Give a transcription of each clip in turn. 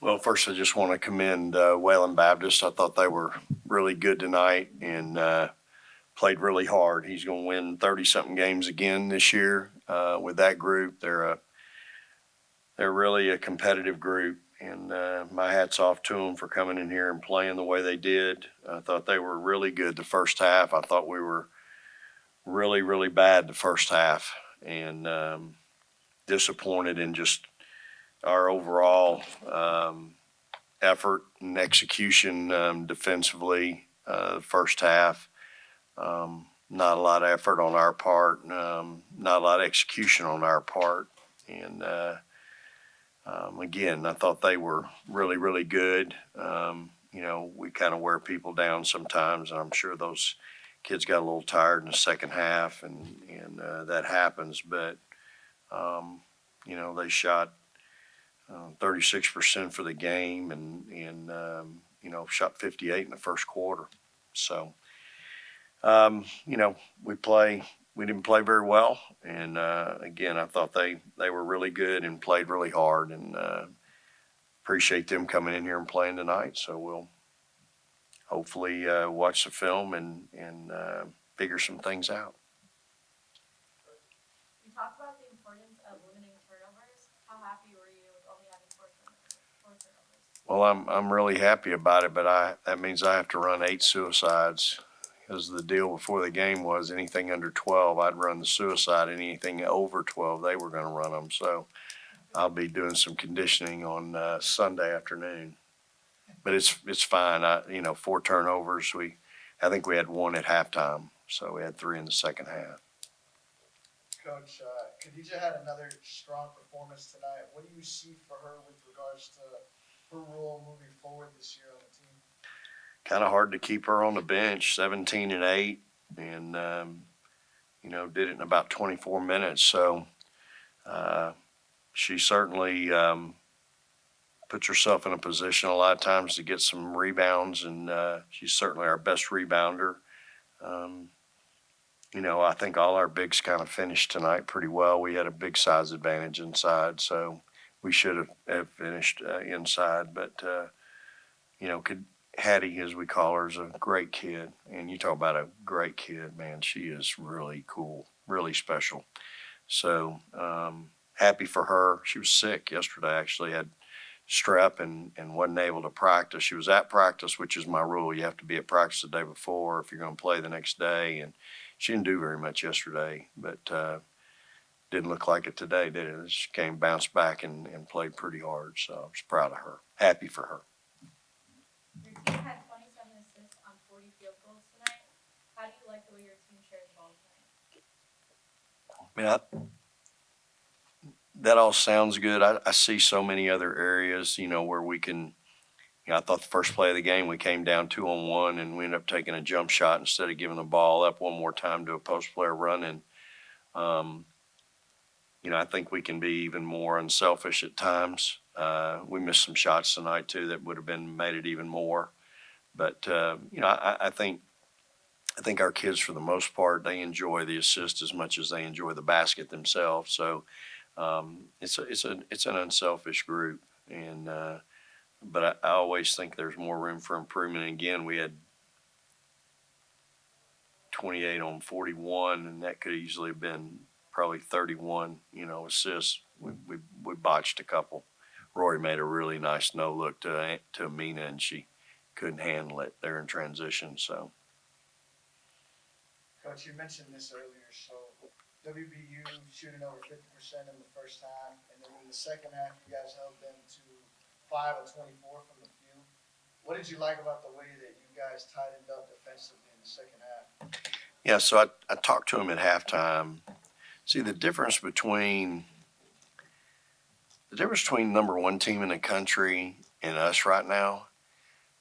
Well, first, I just want to commend Wayland Baptist. I thought they were really good tonight and played really hard. He's going to win 30-something games again this year with that group. They're really a competitive group, and my hat's off to them for coming in here and playing the way they did. I thought they were really good the first half. I thought we were really, really bad the first half, and disappointed in just our overall effort and execution defensively first half. Not a lot of effort on our part, not a lot of execution on our part. And again, I thought they were really, really good. We kind of wear people down sometimes, and I'm sure those kids got a little tired in the second half, and that happens. But, they shot 36% for the game and shot 58 in the first quarter. So, we didn't play very well. And, again, I thought they were really good and played really hard, and appreciate them coming in here and playing tonight. So we'll hopefully watch the film and figure some things out. You talked about the importance of limiting turnovers. How happy were you with only having four turnovers? Well, I'm really happy about it, but that means I have to run 8 suicides, because the deal before the game was anything under 12, I'd run the suicide, and anything over 12, they were going to run them. So I'll be doing some conditioning on Sunday afternoon. But it's fine. 4 turnovers. I think we had 1 at halftime, so we had 3 in the second half. Coach, Khadijah had another strong performance tonight. What do you see for her with regards to her role moving forward this year on the team? Kind of hard to keep her on the bench, 17 and 8, and did it in about 24 minutes. So she certainly puts herself in a position a lot of times to get some rebounds, and she's certainly our best rebounder. I think all our bigs kind of finished tonight pretty well. We had a big size advantage inside, so we should have finished inside. But, Hattie, as we call her, is a great kid. And you talk about a great kid, man, she is really cool, really special. So happy for her. She was sick yesterday, actually had strep and wasn't able to practice. She was at practice, which is my rule. You have to be at practice the day before if you're going to play the next day. And she didn't do very much yesterday, but didn't look like it today, did it? She bounced back and played pretty hard. So I was proud of her, happy for her. Your team had 27 assists on 40 field goals tonight. How do you like the way your team shared the ball tonight? That all sounds good. I see so many other areas, where we can, I thought the first play of the game, we came down 2-on-1 and we ended up taking a jump shot instead of giving the ball up one more time to a post player running. I think we can be even more unselfish at times. We missed some shots tonight too that would have made it even more. But, I think our kids, for the most part, they enjoy the assist as much as they enjoy the basket themselves. So, it's an unselfish group, and but I always think there's more room for improvement. And again, we had 28 on 41, and that could easily have been probably 31. Assists. We botched a couple. Rory made a really nice no look to Amina, and she couldn't handle it there in transition. So, Coach, you mentioned this earlier. So WBU shooting over 50% in the first half, and then in the second half, you guys held them to 5 of 24 from the field. What did you like about the way that you guys tightened up defensively in the second half? yeah, so I talked to him at halftime. See, the difference between number one team in the country and us right now,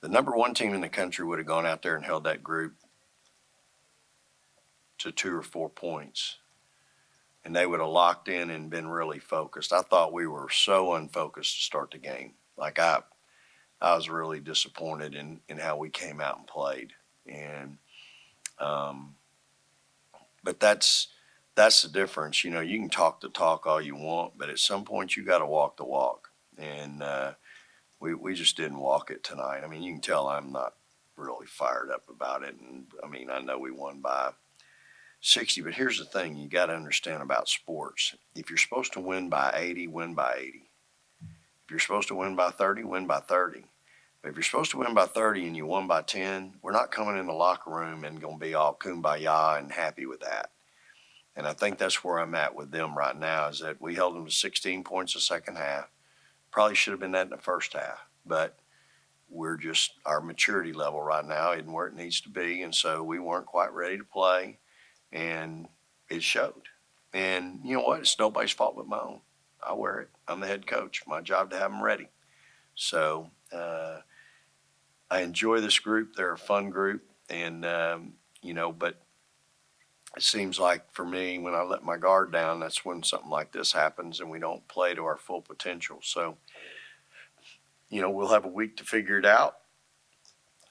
the number one team in the country would have gone out there and held that group to 2 or 4 points. And they would have locked in and been really focused. I thought we were so unfocused to start the game. Like I was really disappointed in how we came out and played. And but that's the difference. You can talk the talk all you want, but at some point you got to walk the walk. And we just didn't walk it tonight. I mean, you can tell I'm not really fired up about it. And I mean, I know we won by 60, but here's the thing you got to understand about sports. If you're supposed to win by 80, win by 80. If you're supposed to win by 30, win by 30. But if you're supposed to win by 30 and you won by 10, we're not coming in the locker room and going to be all kumbaya and happy with that. And I think that's where I'm at with them right now is that we held them to 16 points the second half. Probably should have been that in the first half, but we're just, our maturity level right now isn't where it needs to be. And so we weren't quite ready to play, and it showed. And you know what? It's nobody's fault but my own. I wear it. I'm the head coach. My job to have them ready. So I enjoy this group. They're a fun group. And, but it seems like for me, when I let my guard down, that's when something like this happens and we don't play to our full potential. So, we'll have a week to figure it out.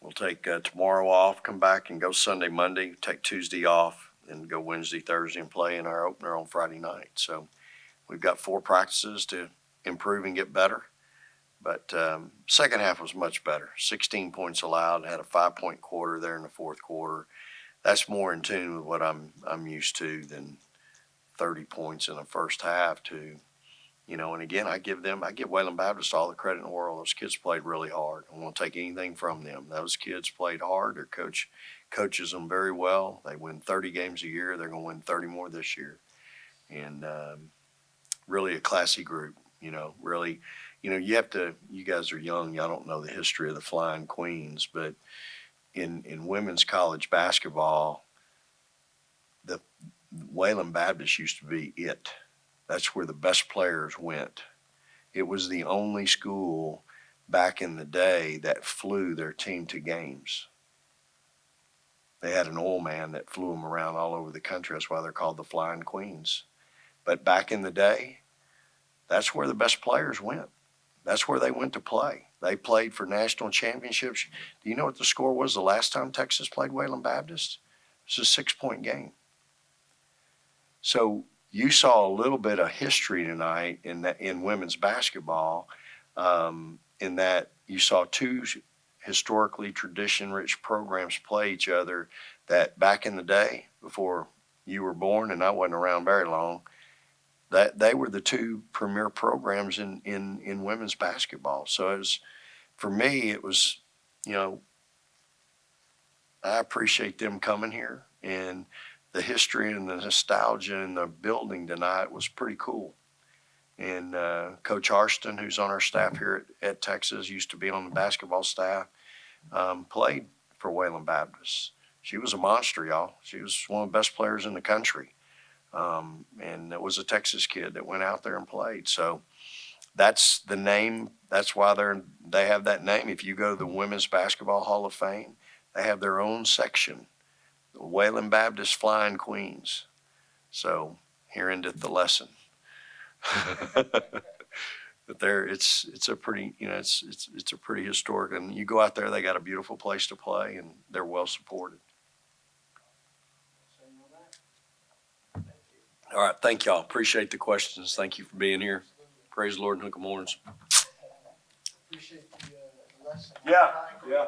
We'll take tomorrow off, come back and go Sunday, Monday, take Tuesday off, and go Wednesday, Thursday, and play in our opener on Friday night. So we've got 4 practices to improve and get better. But second half was much better. 16 points allowed, had a 5-point quarter there in the fourth quarter. That's more in tune with what I'm used to than 30 points in the first half to, and again, I give Wayland Baptist all the credit in the world. Those kids played really hard. I don't want to take anything from them. Those kids played hard. Their coach coaches them very well. They win 30 games a year. They're going to win 30 more this year. And really a classy group, really, you guys are young. Y'all don't know the history of the Flying Queens, but in women's college basketball, the Wayland Baptist used to be it. That's where the best players went. It was the only school back in the day that flew their team to games. They had an oil man that flew them around all over the country. That's why they're called the Flying Queens. But back in the day, that's where the best players went. That's where they went to play. They played for national championships. Do you know what the score was the last time Texas played Wayland Baptist? It was a 6-point game. So you saw a little bit of history tonight in women's basketball, in that you saw 2 historically tradition-rich programs play each other that back in the day, before you were born and I wasn't around very long, that they were the 2 premier programs in women's basketball. So for me, it was, I appreciate them coming here, and the history and the nostalgia and the building tonight was pretty cool. And Coach Harston, who's on our staff here at Texas, used to be on the basketball staff, played for Wayland Baptist. She was a monster, y'all. She was one of the best players in the country. And it was a Texas kid that went out there and played. So that's the name. That's why they have that name. If you go to the Women's Basketball Hall of Fame, they have their own section, the Wayland Baptist Flying Queens. So here endeth the lesson. But it's a pretty, it's a pretty historic, and you go out there, they got a beautiful place to play, and they're well supported. All right, thank y'all. Appreciate the questions. Thank you for being here. Praise the Lord and hook 'em horns. Appreciate the lesson. Yeah.